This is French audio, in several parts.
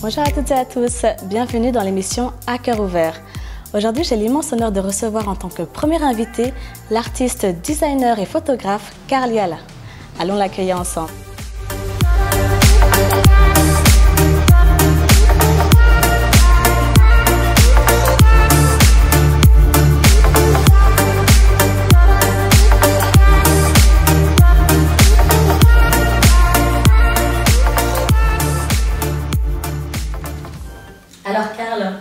Bonjour à toutes et à tous, bienvenue dans l'émission À cœur ouvert. Aujourd'hui, j'ai l'immense honneur de recevoir en tant que premier invité l'artiste, designer et photographe Karl Yala. Allons l'accueillir ensemble. Alors Karl,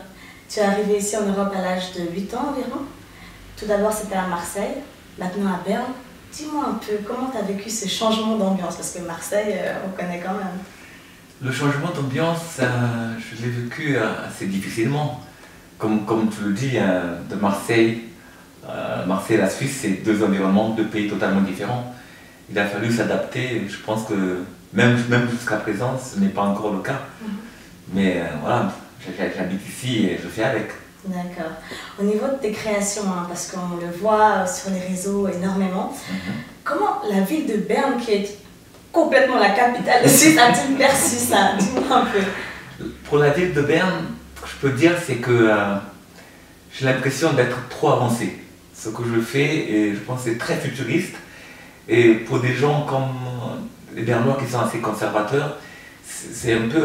tu es arrivé ici en Europe à l'âge de 8 ans environ. Tout d'abord c'était à Marseille, maintenant à Berne. Dis-moi un peu, comment tu as vécu ce changement d'ambiance? Parce que Marseille, on connaît quand même. Le changement d'ambiance, je l'ai vécu assez difficilement. Comme tu le dis, de Marseille, Marseille et la Suisse, c'est deux environnements, deux pays totalement différents. Il a fallu s'adapter. Je pense que même jusqu'à présent, ce n'est pas encore le cas. Mais voilà. J'habite ici et je fais avec. D'accord. Au niveau de tes créations, parce qu'on le voit sur les réseaux énormément, comment la ville de Berne, qui est complètement la capitale de Suisse, a-t-il perçu ça? Dis-moi un peu. Pour la ville de Berne, ce que je peux dire, c'est que j'ai l'impression d'être trop avancé. Ce que je fais, et je pense que c'est très futuriste. Et pour des gens comme les Bernois qui sont assez conservateurs, c'est un peu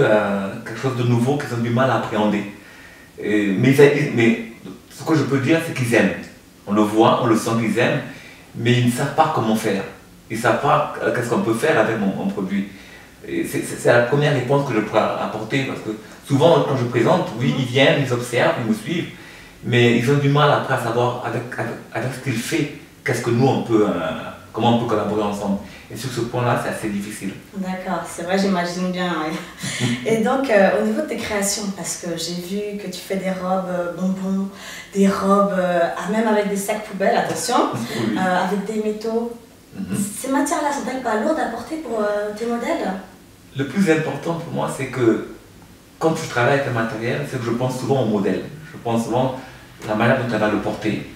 quelque chose de nouveau qu'ils ont du mal à appréhender. Mais ce que je peux dire, c'est qu'ils aiment. On le voit, on le sent qu'ils aiment, mais ils ne savent pas comment faire. Ils ne savent pas qu'est-ce qu'on peut faire avec mon produit. C'est la première réponse que je pourrais apporter, parce que souvent, quand je présente, oui, ils viennent, ils observent, ils me suivent, mais ils ont du mal après à savoir avec ce qu'il fait, qu'est-ce que nous, comment on peut collaborer ensemble. Et sur ce point-là, c'est assez difficile. D'accord, c'est vrai, j'imagine bien. Oui. Et donc, au niveau de tes créations, parce que j'ai vu que tu fais des robes bonbons, des robes même avec des sacs poubelles, attention, oui. Avec des métaux. Ces matières-là sont-elles pas lourdes à porter pour tes modèles? Le plus important pour moi, c'est que quand je travaille avec le matériel, c'est que je pense souvent au modèle. Je pense souvent à la manière dont elle va le porter.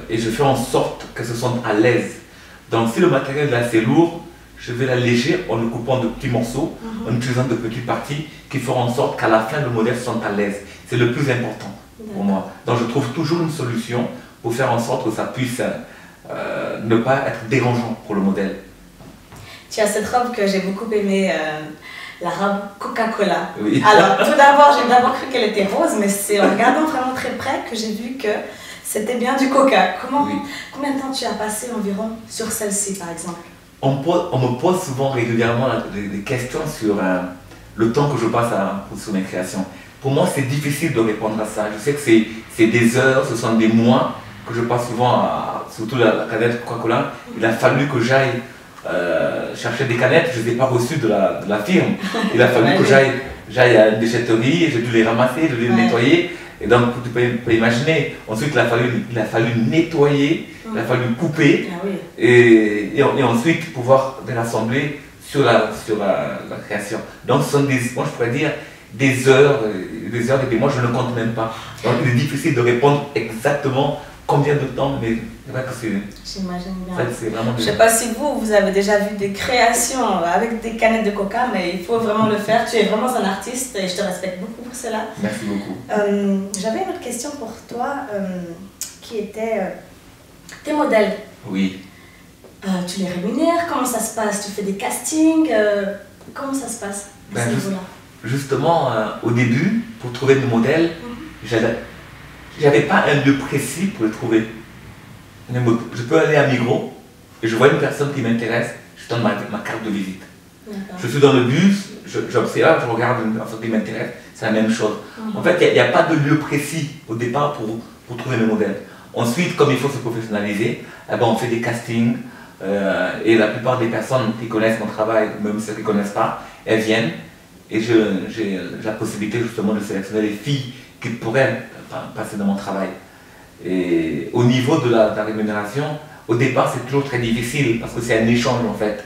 Et je fais en sorte que ce soit à l'aise. Donc si le matériel est assez lourd, je vais l'alléger en le coupant de petits morceaux, en utilisant de petites parties qui feront en sorte qu'à la fin le modèle soit à l'aise. C'est le plus important pour moi. Donc je trouve toujours une solution pour faire en sorte que ça puisse ne pas être dérangeant pour le modèle. Tu as cette robe que j'ai beaucoup aimée, la robe Coca-Cola. Oui. Alors tout d'abord, j'ai d'abord cru qu'elle était rose, mais c'est en regardant vraiment très près que j'ai vu que c'était bien du coca. Combien de temps tu as passé environ sur celle-ci, par exemple? On me pose souvent régulièrement des questions sur le temps que je passe sur mes créations. Pour moi, c'est difficile de répondre à ça. Je sais que c'est des heures, ce sont des mois que je passe souvent, surtout la canette Coca-Cola. Il a fallu que j'aille chercher des canettes, je ne les ai pas reçues de la firme. Il a fallu que j'aille à une déchetterie, j'ai dû les ramasser, je dû les nettoyer. Et donc, tu peux imaginer, ensuite il a fallu nettoyer, il a fallu couper, et ensuite pouvoir les rassembler sur la création. Donc, ce sont moi je pourrais dire des heures et des mois, je ne compte même pas. Donc, il est difficile de répondre exactement combien de temps, mais c'est vrai que c'est... J'imagine bien. Vraiment... Je ne sais pas si vous avez déjà vu des créations avec des canettes de coca, mais il faut vraiment le faire. Tu es vraiment un artiste et je te respecte beaucoup pour cela. Merci beaucoup. J'avais une autre question pour toi, qui était tes modèles. Oui. Tu les rémunères? Comment ça se passe? Tu fais des castings? Comment ça se passe à ce niveau-là? Justement, au début, pour trouver mes modèles, j'avais pas un lieu précis pour les trouver. Je peux aller à Migros et je vois une personne qui m'intéresse, je donne ma carte de visite. Je suis dans le bus, j'observe, je regarde une personne qui m'intéresse, c'est la même chose. En fait, il n'y a pas de lieu précis au départ pour trouver mes modèles. Ensuite, comme il faut se professionnaliser, on fait des castings et la plupart des personnes qui connaissent mon travail, même ceux qui ne connaissent pas, elles viennent et j'ai la possibilité justement de sélectionner les filles qui pourraient passer dans mon travail. Et au niveau de la rémunération, au départ c'est toujours très difficile parce que c'est un échange en fait.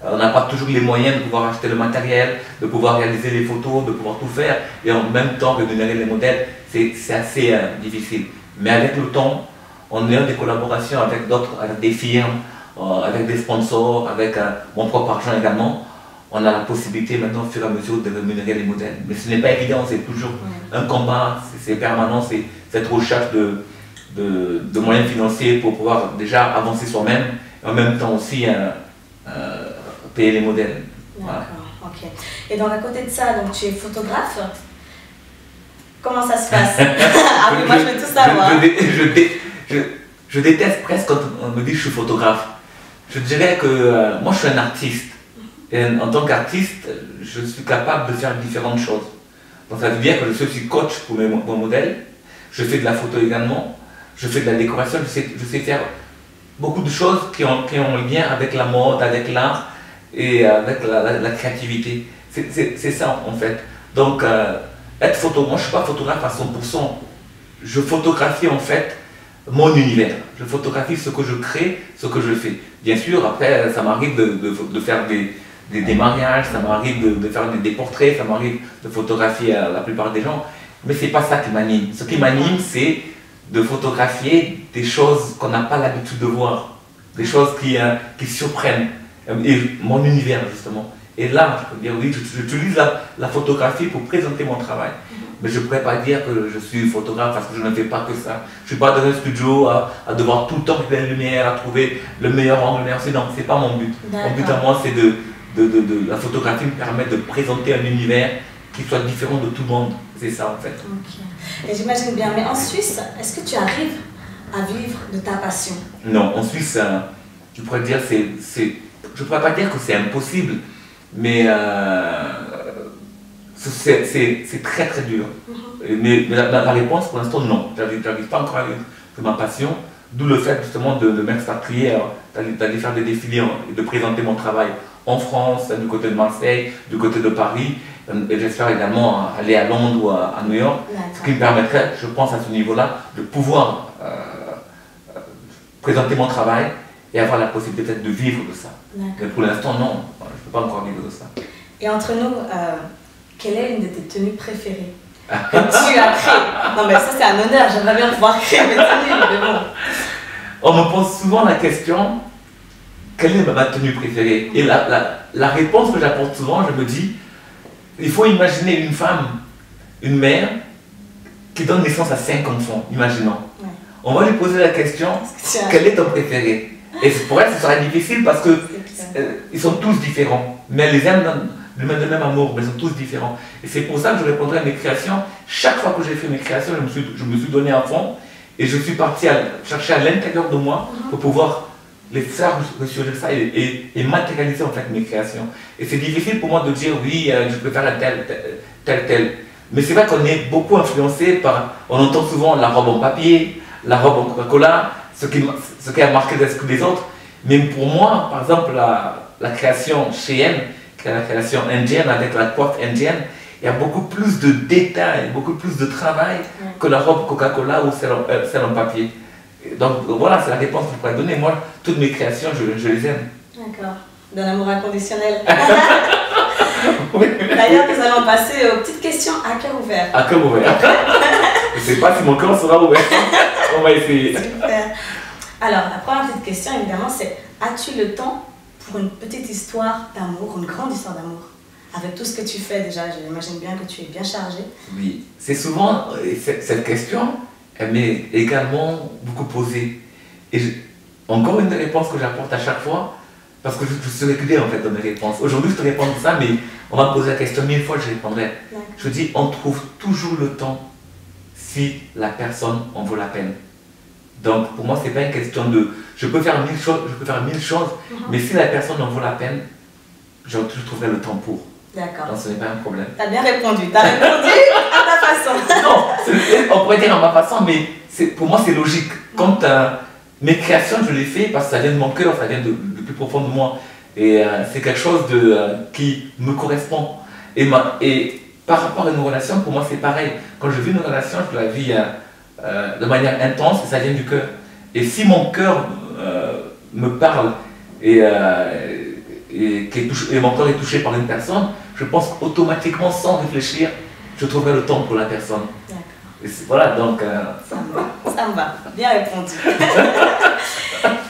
On n'a pas toujours les moyens de pouvoir acheter le matériel, de pouvoir réaliser les photos, de pouvoir tout faire et en même temps rémunérer les modèles, c'est assez difficile. Mais avec le temps, on est en des collaborations avec d'autres, avec des firmes, avec des sponsors, avec mon propre argent également. on a la possibilité maintenant, au fur et à mesure, de rémunérer les modèles. Mais ce n'est pas évident, c'est toujours un combat, c'est permanent, c'est cette recherche de moyens financiers pour pouvoir déjà avancer soi-même et en même temps aussi payer les modèles. D'accord, ok. Et donc à côté de ça, donc, tu es photographe. Comment ça se passe? Moi je veux tout savoir. Je déteste presque quand on me dit que je suis photographe. Je dirais que moi je suis un artiste. Et en tant qu'artiste, je suis capable de faire différentes choses. Donc ça veut dire que je suis aussi coach pour mes modèles. Je fais de la photo également. Je fais de la décoration. Je sais faire beaucoup de choses qui ont lien avec la mode, avec l'art et avec la créativité. C'est ça en fait. Donc moi je ne suis pas photographe à 100%. Je photographie en fait mon univers. Je photographie ce que je crée, ce que je fais. Bien sûr, après, ça m'arrive de faire des mariages, ça m'arrive de faire des portraits, ça m'arrive de photographier la plupart des gens. Mais ce n'est pas ça qui m'anime. Ce qui m'anime, c'est de photographier des choses qu'on n'a pas l'habitude de voir. Des choses qui surprennent. Et mon univers, justement. Et là, je peux dire, oui, j'utilise la photographie pour présenter mon travail. Mais je ne pourrais pas dire que je suis photographe parce que je ne fais pas que ça. Je ne suis pas dans un studio à devoir tout le temps faire la lumière, à trouver le meilleur angle. Non, ce n'est pas mon but. Mon but à moi, c'est la photographie me permet de présenter un univers qui soit différent de tout le monde. C'est ça, en fait. Okay. Et j'imagine bien. Mais en Suisse, est-ce que tu arrives à vivre de ta passion? Non, en Suisse, je pourrais dire, je ne pourrais pas dire que c'est impossible. Mais c'est très très dur. Mais la réponse pour l'instant, non. Je n'arrive pas encore à vivre de ma passion. D'où le fait justement de m'expatrier, d'aller faire des défilés et de présenter mon travail en France, du côté de Marseille, du côté de Paris. Et j'espère également aller à Londres ou à New York. Ce qui me permettrait, je pense à ce niveau-là, de pouvoir présenter mon travail et avoir la possibilité peut-être de vivre de ça. Mais pour l'instant, non, je ne peux pas encore vivre de ça. Et entre nous, quelle est une de tes tenues préférées que tu as créées? Non mais ça c'est un honneur, j'aimerais bien pouvoir créer mes tenues, mais bon. On me pose souvent la question, quelle est ma tenue préférée? Et la réponse que j'apporte souvent, je me dis, il faut imaginer une femme, une mère, qui donne naissance à 5 enfants, imaginons. Ouais. On va lui poser la question, quel est ton préféré? Et pour elle, ce sera difficile parce que ils sont tous différents. Mais elle les aime de même amour, mais ils sont tous différents. Et c'est pour ça que je répondrai à mes créations. Chaque fois que j'ai fait mes créations, je me suis donné à fond. Et je suis parti chercher à l'intérieur de moi pour pouvoir les faire ressurgir ça et matérialiser en fait mes créations. Et c'est difficile pour moi de dire oui, je préfère tel. Mais c'est vrai qu'on est beaucoup influencé par, on entend souvent la robe en papier, la robe en Coca-Cola, ce qui a marqué l'esprit des autres. Mais pour moi, par exemple, la création Shein, qui est la création indienne avec la coiffe indienne, il y a beaucoup plus de détails, beaucoup plus de travail que la robe Coca-Cola ou celle en papier. Donc voilà, c'est la réponse que je pourrais donner. Moi, toutes mes créations, je les aime. D'accord. D'un amour inconditionnel. D'ailleurs, nous allons passer aux petites questions à cœur ouvert. À cœur ouvert. Je ne sais pas si mon cœur sera ouvert. On va essayer. Super. Alors, la première petite question, évidemment, c'est: as-tu le temps pour une petite histoire d'amour, une grande histoire d'amour? Avec tout ce que tu fais déjà, j'imagine bien que tu es bien chargé. Oui, c'est souvent, cette question, elle m'est également beaucoup posée. Et encore une des réponses que j'apporte à chaque fois, parce que je suis régulier en fait dans mes réponses. Aujourd'hui, je te réponds de ça, mais on va me poser la question 1000 fois, je répondrai. Je dis, on trouve toujours le temps si la personne en vaut la peine. Donc pour moi, c'est pas une question de, je peux faire 1000 choses, mais si la personne en vaut la peine, je trouverai le temps pour. D'accord. Donc ce n'est pas un problème. Tu as bien répondu. Tu as répondu à ta façon. Non, on pourrait dire à ma façon, mais pour moi c'est logique. Quand mes créations, je les fais parce que ça vient de mon cœur, ça vient de plus profond de moi. Et c'est quelque chose qui me correspond. Et par rapport à une relation, pour moi c'est pareil. Quand je vis une relation, je la vis de manière intense et ça vient du cœur. Et si mon cœur me parle et mon corps est touché par une personne, je pense qu'automatiquement, sans réfléchir, je trouverai le temps pour la personne. Et voilà, donc... Ça me va, bien répondu.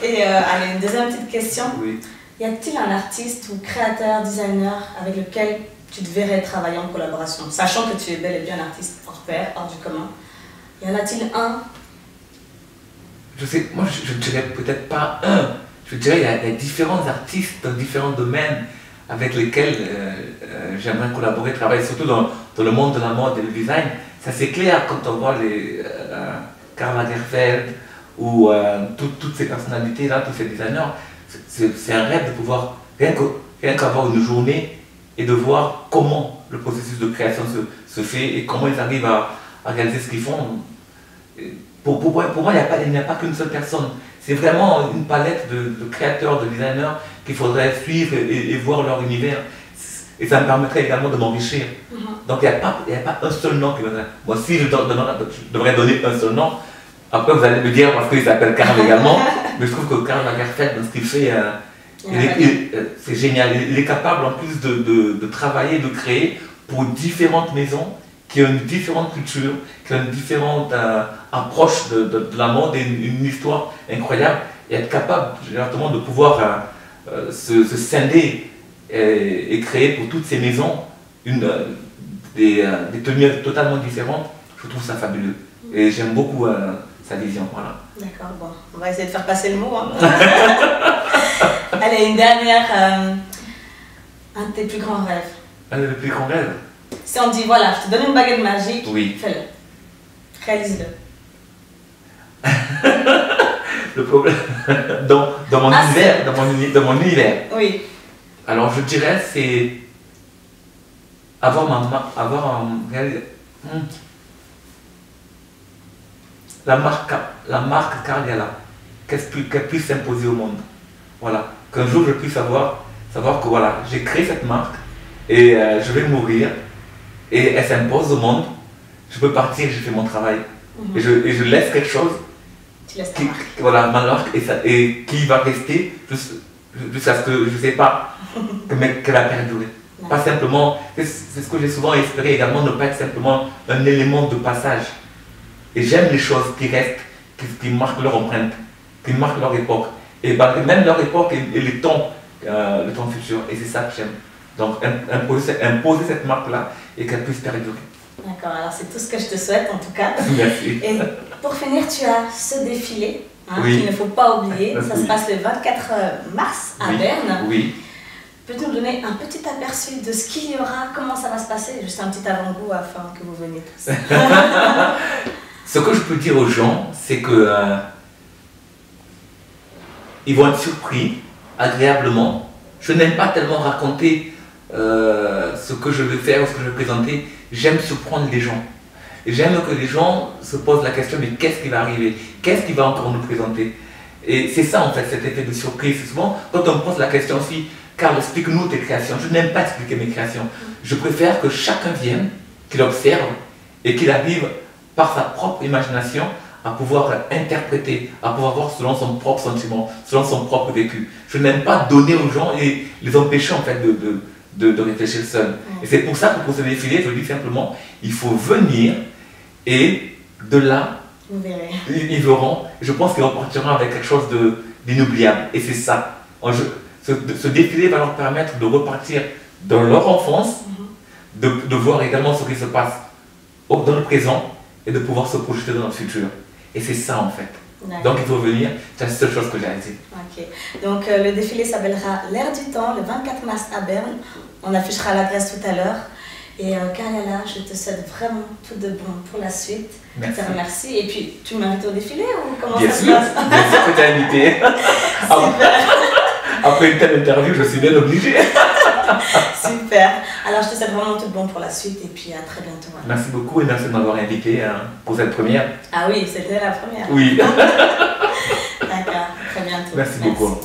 Et allez, une deuxième petite question. Oui. Y a-t-il un artiste ou créateur, designer avec lequel tu te verrais travailler en collaboration, sachant que tu es bel et bien un artiste hors pair, hors du commun? Y en a-t-il un? Je sais, moi je ne dirais peut-être pas un. Je dirais qu'il y a différents artistes dans différents domaines avec lesquels j'aimerais collaborer, travailler, surtout dans le monde de la mode et du design. Ça c'est clair quand on voit les Karl Lagerfeld ou toutes ces personnalités-là, tous ces designers. C'est un rêve de pouvoir rien qu'avoir une journée et de voir comment le processus de création se fait et comment ils arrivent à réaliser ce qu'ils font. Pour moi, il n'y a pas qu'une seule personne. C'est vraiment une palette de créateurs, de designers qu'il faudrait suivre et voir leur univers. Et ça me permettrait également de m'enrichir. Donc il n'y a pas un seul nom qui me donnerait. Moi, si je devrais donner un seul nom, après vous allez me dire parce qu'il s'appelle Karl également, mais je trouve que Karl Lagerfeld, dans ce qu'il fait, c'est génial. Il est capable en plus de travailler, de créer pour différentes maisons qui ont une différente culture, qui ont une différente approche de la mode et une histoire incroyable, et être capable justement de pouvoir se scinder et créer pour toutes ces maisons des tenues totalement différentes. Je trouve ça fabuleux et j'aime beaucoup sa vision. Voilà. D'accord, bon, on va essayer de faire passer le mot. Hein. Allez, une dernière, un de tes plus grands rêves. Un de mes plus grands rêves. Si on dit, voilà, je te donne une baguette magique, oui. Fais-le. Réalise-le. Le problème, dans mon univers, dans mon univers. Oui. Alors je dirais, c'est avoir la marque Cardiala, qu'elle puisse s'imposer au monde. Voilà. Qu'un jour je puisse savoir que voilà, j'ai créé cette marque et je vais mourir et elle s'impose au monde. Je peux partir, j'ai fait mon travail et je laisse quelque chose. Tu laisses ta marque. Voilà, ma marque et qui va rester jusqu'à ce que je ne sais pas qu'elle va perdurer. Pas simplement, c'est ce que j'ai souvent espéré également, ne pas être simplement un élément de passage. Et j'aime les choses qui restent, qui marquent leur empreinte, qui marquent leur époque. Et même leur époque et le temps futur. Et c'est ça que j'aime. Donc imposer cette marque-là et qu'elle puisse perdurer. D'accord, alors c'est tout ce que je te souhaite en tout cas. Merci. Et pour finir, tu as ce défilé oui. qu'il ne faut pas oublier. Ça oui. se passe le 24 mars à oui. Berne. Oui. Peux-tu nous donner un petit aperçu de ce qu'il y aura, comment ça va se passer? Juste un petit avant-goût afin que vous veniez tous. Ce que je peux dire aux gens, c'est que ils vont être surpris, agréablement. Je n'aime pas tellement raconter ce que je vais faire ou ce que je vais présenter. J'aime surprendre les gens. J'aime que les gens se posent la question, mais qu'est-ce qui va arriver? Qu'est-ce qui va encore nous présenter? Et c'est ça en fait, cet effet de surprise. Souvent, quand on me pose la question aussi, Karl, explique-nous tes créations. Je n'aime pas expliquer mes créations. Je préfère que chacun vienne, qu'il observe et qu'il arrive par sa propre imagination à pouvoir interpréter, à pouvoir voir selon son propre sentiment, selon son propre vécu. Je n'aime pas donner aux gens et les empêcher en fait de réfléchir seuls. Et c'est pour ça que pour ce défilé, je dis simplement, il faut venir et de là, vous verrez. Ils verront, je pense qu'ils repartiront avec quelque chose d'inoubliable. Et c'est ça. Ce défilé va leur permettre de repartir dans leur enfance, de voir également ce qui se passe dans le présent et de pouvoir se projeter dans le futur. Et c'est ça en fait. Donc il faut venir, c'est la seule chose que j'ai à dire. Ok. Donc le défilé s'appellera L'Air du Temps, le 24 mars à Berne. On affichera l'adresse tout à l'heure. Et Carliala, je te souhaite vraiment tout de bon pour la suite. Merci. Je te remercie. Et puis, tu m'invites au défilé ou comment bien ça sûr, se passe? Bien sûr que tu es invité. Après une telle interview, je suis bien obligée. Super. Alors, je te souhaite vraiment tout de bon pour la suite et puis à très bientôt. Merci beaucoup et merci de m'avoir invité pour cette première. Ah oui, c'était la première. Oui. D'accord, très bientôt. Merci beaucoup.